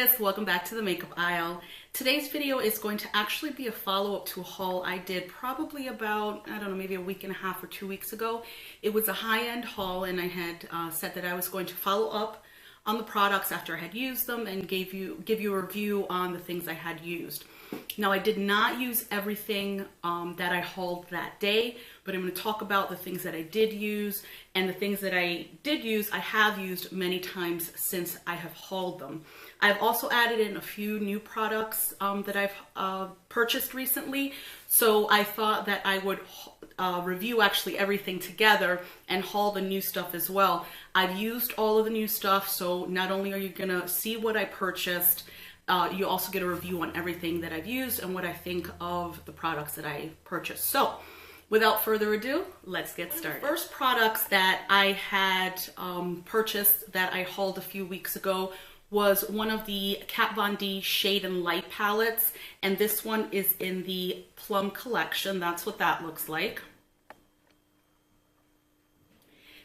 sis, welcome back to the makeup aisle. Today's video is going to actually be a follow-up to a haul I did probably about, I don't know, maybe a week and a half or 2 weeks ago. It was a high-end haul and I had said that I was going to follow up on the products after I had used them and give you a review on the things I had used. Now, I did not use everything that I hauled that day, but I'm going to talk about the things that I did use, and the things that I did use, I have used many times since I have hauled them. I've also added in a few new products that I've purchased recently, so I thought that I would review actually everything together and haul the new stuff as well. I've used all of the new stuff, so not only are you going to see what I purchased, you also get a review on everything that I've used and what I think of the products that I purchased. So without further ado, let's get started. The first products that I had purchased that I hauled a few weeks ago was one of the Kat Von D Shade and Light palettes, and this one is in the Plum collection. That's what that looks like.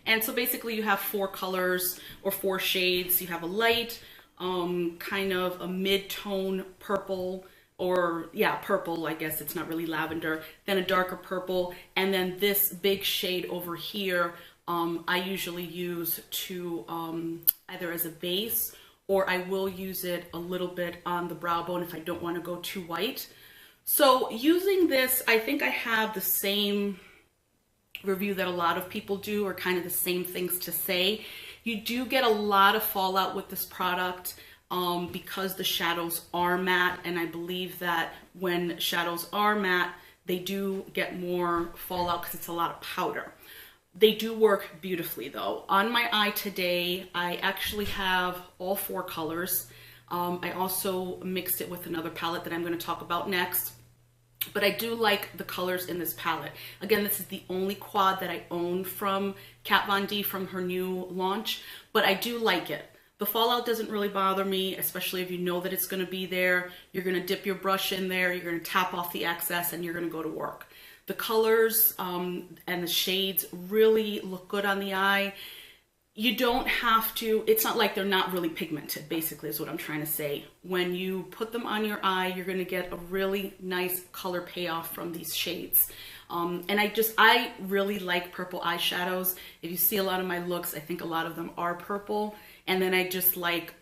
And so basically you have 4 colors or 4 shades. You have a light, kind of a mid-tone purple, or yeah, purple, I guess it's not really lavender, then a darker purple, and then this big shade over here I usually use to either as a base, or I will use it a little bit on the brow bone if I don't want to go too white. So using this, I think I have the same review that a lot of people do, or kind of the same things to say. You do get a lot of fallout with this product because the shadows are matte, and I believe that when shadows are matte, they do get more fallout because it's a lot of powder. They do work beautifully though. On my eye today, I actually have all 4 colors. I also mixed it with another palette that I'm going to talk about next. But I do like the colors in this palette. Again, this is the only quad that I own from Kat Von D from her new launch, but I do like it. The fallout doesn't really bother me, especially if you know that it's going to be there. You're going to dip your brush in there, you're going to tap off the excess, and you're going to go to work. The colors and the shades really look good on the eye. You don't have to, it's not like they're not really pigmented, basically is what I'm trying to say. When you put them on your eye, you're going to get a really nice color payoff from these shades. And I really like purple eyeshadows. If you see a lot of my looks, I think a lot of them are purple. And then I just like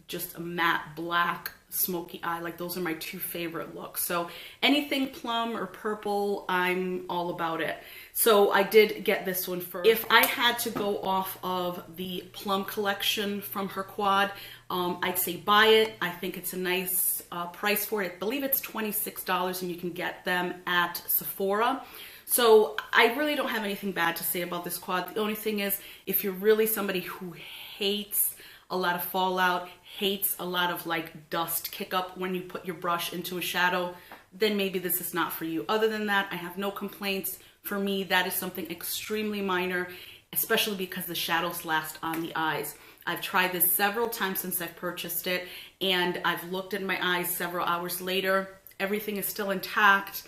just a matte black smoky eye. Like, those are my 2 favorite looks. So anything plum or purple, I'm all about it. So I did get this one first. If I had to go off of the Plum collection from her quad, I'd say buy it. I think it's a nice price for it. I believe it's $26 and you can get them at Sephora. So I really don't have anything bad to say about this quad. The only thing is, if you're really somebody who hates a lot of fallout, hates a lot of like dust kick up when you put your brush into a shadow, then maybe this is not for you. Other than that, I have no complaints. For me, that is something extremely minor, especially because the shadows last on the eyes. I've tried this several times since I've purchased it, and I've looked at my eyes several hours later. Everything is still intact.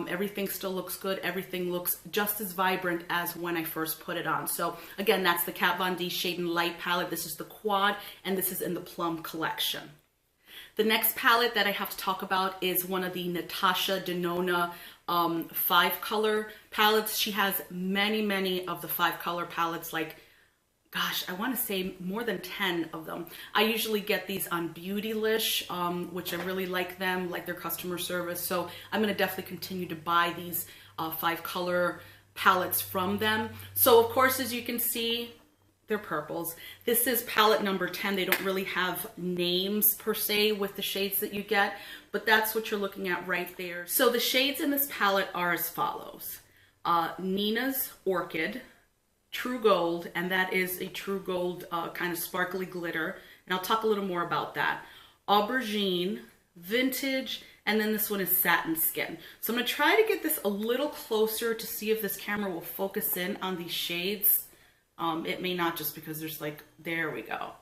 Everything still looks good. Everything looks just as vibrant as when I first put it on. So again, that's the Kat Von D Shade and Light palette. This is the quad, and this is in the Plum collection. The next palette that I have to talk about is one of the Natasha Denona 5-color palettes. She has many of the 5-color palettes, like, gosh, I want to say more than 10 of them. I usually get these on Beautylish, which I really like them, like their customer service. So I'm going to definitely continue to buy these 5-color palettes from them. So of course, as you can see, they're purples. This is palette number 10. They don't really have names per se with the shades that you get, but that's what you're looking at right there. So the shades in this palette are as follows. Nina's Orchid, True Gold, and that is a True Gold kind of sparkly glitter, and I'll talk a little more about that. Aubergine, Vintage, and then this one is Satin Skin. So I'm going to try to get this a little closer to see if this camera will focus in on these shades. It may not, just because there's like, there we go.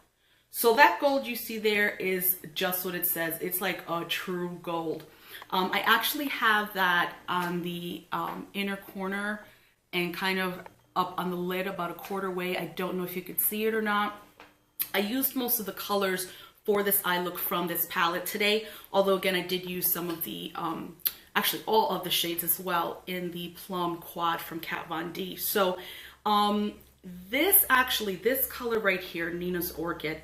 So that gold you see there is just what it says. It's like a true gold. I actually have that on the inner corner and kind of up on the lid about a quarter way. I don't know if you could see it or not. I used most of the colors for this eye look from this palette today. Although again, I did use some of the, actually all of the shades as well in the Plum Quad from Kat Von D. So this color right here, Nina's Orchid,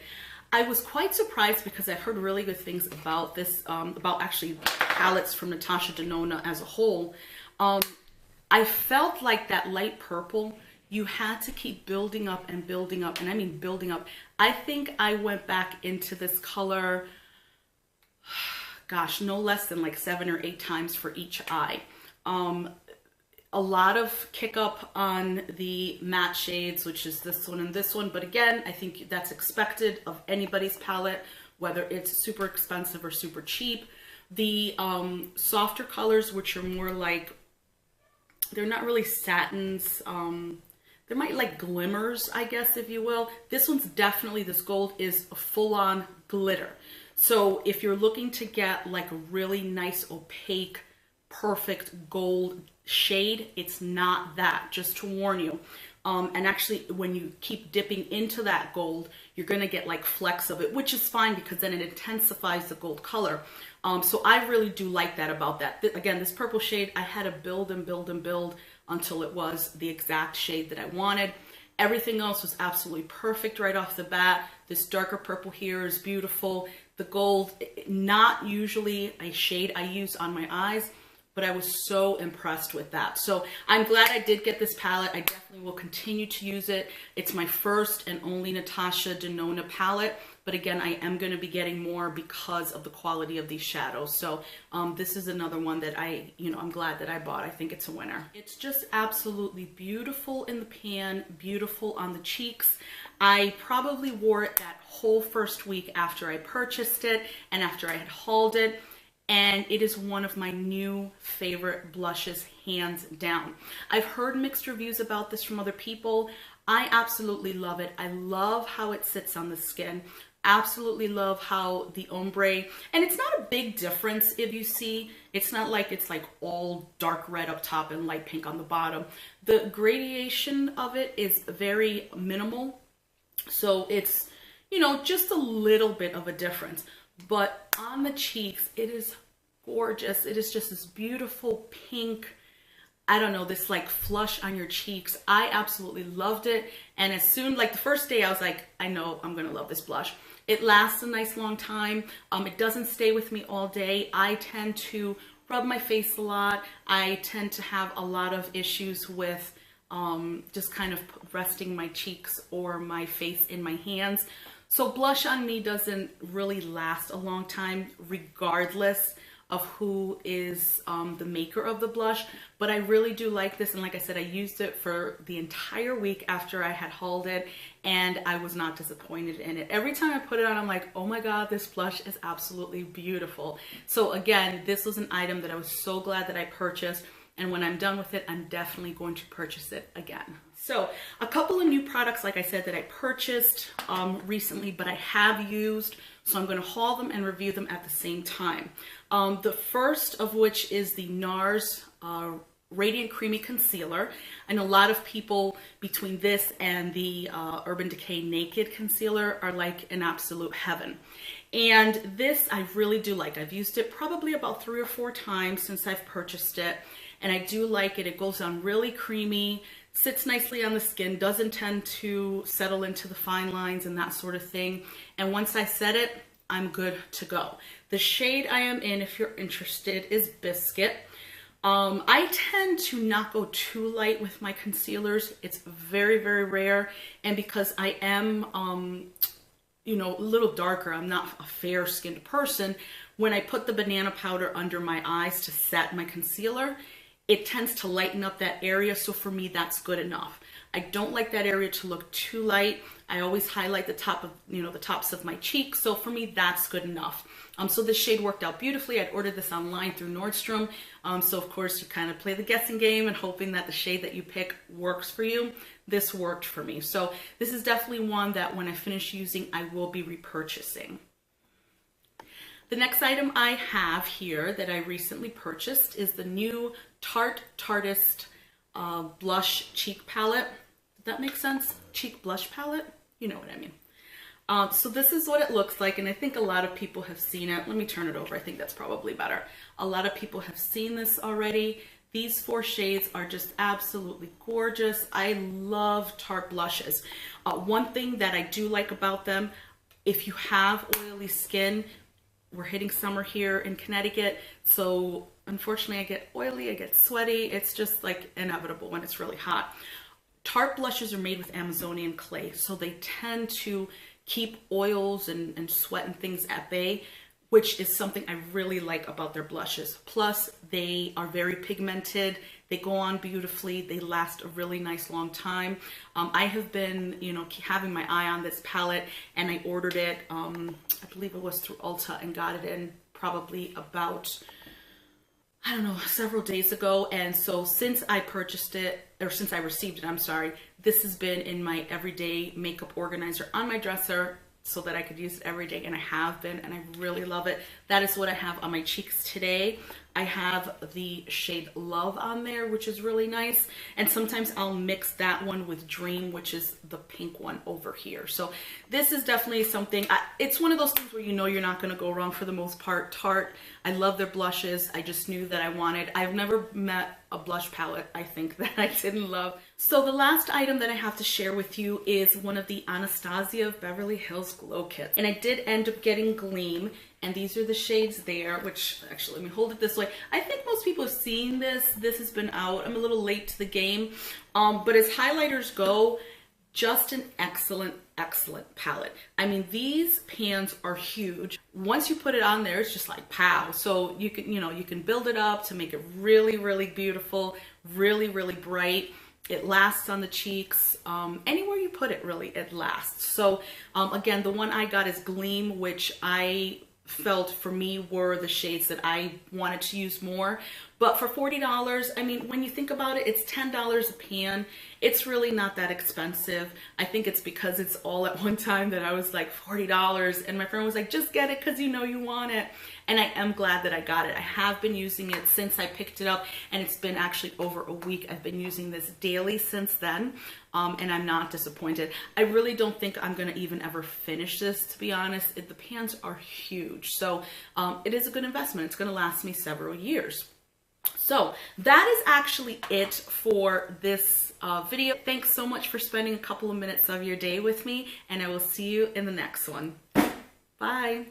I was quite surprised because I've heard really good things about this, about actually palettes from Natasha Denona as a whole. I felt like that light purple, you had to keep building up and building up, and I mean building up. I think I went back into this color, gosh, no less than like 7 or 8 times for each eye. A lot of kick up on the matte shades, which is this one and this one. But again, I think that's expected of anybody's palette, whether it's super expensive or super cheap. The softer colors, which are more like, they're not really satins. They're my like glimmers, I guess, if you will. This one's definitely, this gold is a full-on glitter. So if you're looking to get like a really nice opaque, perfect gold shade, it's not that, just to warn you. And actually, when you keep dipping into that gold, you're gonna get like flecks of it, which is fine because then it intensifies the gold color. So I really do like that about that. Again, this purple shade, I had to build and build and build until it was the exact shade that I wanted. Everything else was absolutely perfect right off the bat. This darker purple here is beautiful. The gold, not usually a shade I use on my eyes, but I was so impressed with that. So I'm glad I did get this palette. I definitely will continue to use it. It's my first and only Natasha Denona palette. But again, I am going to be getting more because of the quality of these shadows. So this is another one that I'm glad that I bought. I think it's a winner. It's just absolutely beautiful in the pan, beautiful on the cheeks. I probably wore it that whole first week after I purchased it and after I had hauled it. And it is one of my new favorite blushes, hands down. I've heard mixed reviews about this from other people. I absolutely love it. I love how it sits on the skin. Absolutely love how the ombre, and it's not a big difference if you see, it's not like it's like all dark red up top and light pink on the bottom. The gradation of it is very minimal. So it's, just a little bit of a difference. But on the cheeks, it is gorgeous. It is just this beautiful pink, I don't know, this like flush on your cheeks. I absolutely loved it. And as soon, like the first day, I was like, I know I'm going to love this blush. It lasts a nice long time. It doesn't stay with me all day. I tend to rub my face a lot. I tend to have a lot of issues with just kind of resting my cheeks or my face in my hands. So blush on me doesn't really last a long time regardless of who is the maker of the blush, but I really do like this. And like I said, I used it for the entire week after I had hauled it, and I was not disappointed in it. Every time I put it on, I'm like, oh my God, this blush is absolutely beautiful. So again, this was an item that I was so glad that I purchased, and when I'm done with it, I'm definitely going to purchase it again. So a couple of new products, like I said, that I purchased recently, but I have used, so I'm going to haul them and review them at the same time. The first of which is the NARS Radiant Creamy Concealer. I know a lot of people between this and the Urban Decay Naked Concealer are like an absolute heaven. And this I really do like. I've used it probably about 3 or 4 times since I've purchased it. And I do like it. It goes on really creamy, sits nicely on the skin, doesn't tend to settle into the fine lines and that sort of thing. And once I set it, I'm good to go. The shade I am in, if you're interested, is Biscuit. I tend to not go too light with my concealers. It's very, very rare. And because I am, a little darker, I'm not a fair-skinned person, when I put the banana powder under my eyes to set my concealer, it tends to lighten up that area. So for me, that's good enough. I don't like that area to look too light. I always highlight the top of, the tops of my cheeks. So for me, that's good enough. So this shade worked out beautifully. I'd ordered this online through Nordstrom. So of course you kind of play the guessing game and hoping that the shade that you pick works for you. This worked for me. So this is definitely one that when I finish using, I will be repurchasing. The next item I have here that I recently purchased is the new Tarte Tarteist blush cheek palette. Does that make sense? Cheek blush palette? You know what I mean. So this is what it looks like, and I think a lot of people have seen it. Let me turn it over. I think that's probably better. A lot of people have seen this already. These 4 shades are just absolutely gorgeous. I love Tarte blushes. One thing that I do like about them, if you have oily skin, we're hitting summer here in Connecticut, so unfortunately I get oily, I get sweaty. It's just like inevitable when it's really hot. Tarte blushes are made with Amazonian clay, so they tend to keep oils and sweat and things at bay, which is something I really like about their blushes. Plus, they are very pigmented. They go on beautifully. They last a really nice long time. I have been, you know, having my eye on this palette, and I ordered it, I believe it was through Ulta, and got it in probably about, I don't know, several days ago. And so since I purchased it, or since I received it, I'm sorry, this has been in my everyday makeup organizer on my dresser so that I could use it every day, and I have been, and I really love it. That is what I have on my cheeks today. I have the shade Love on there, which is really nice. And sometimes I'll mix that one with Dream, which is the pink one over here. So this is definitely something, it's one of those things where you know you're not gonna go wrong for the most part. Tarte, I love their blushes. I just knew that I wanted. I've never met a blush palette, I think, that I didn't love. So the last item that I have to share with you is one of the Anastasia of Beverly Hills Glow Kits. And I did end up getting Gleam, and these are the shades there, which actually, let me hold it this way. I think most people have seen this. This has been out. I'm a little late to the game. But as highlighters go, just an excellent, excellent palette. I mean, these pans are huge. Once you put it on there, it's just like pow. So you can, you know, you can build it up to make it really, really beautiful, really, really bright. It lasts on the cheeks. Anywhere you put it, really, it lasts. So again, the one I got is Gleam, which I felt for me were the shades that I wanted to use more. But for $40, I mean, when you think about it, it's $10 a pan. It's really not that expensive. I think it's because it's all at one time that I was like $40, and my friend was like, just get it because you know you want it. And I am glad that I got it. I have been using it since I picked it up, and it's been actually over a week. I've been using this daily since then, and I'm not disappointed. I really don't think I'm gonna even ever finish this, to be honest. The pans are huge, so it is a good investment. It's gonna last me several years. So that is actually it for this video. Thanks so much for spending a couple of minutes of your day with me, and I will see you in the next one. Bye.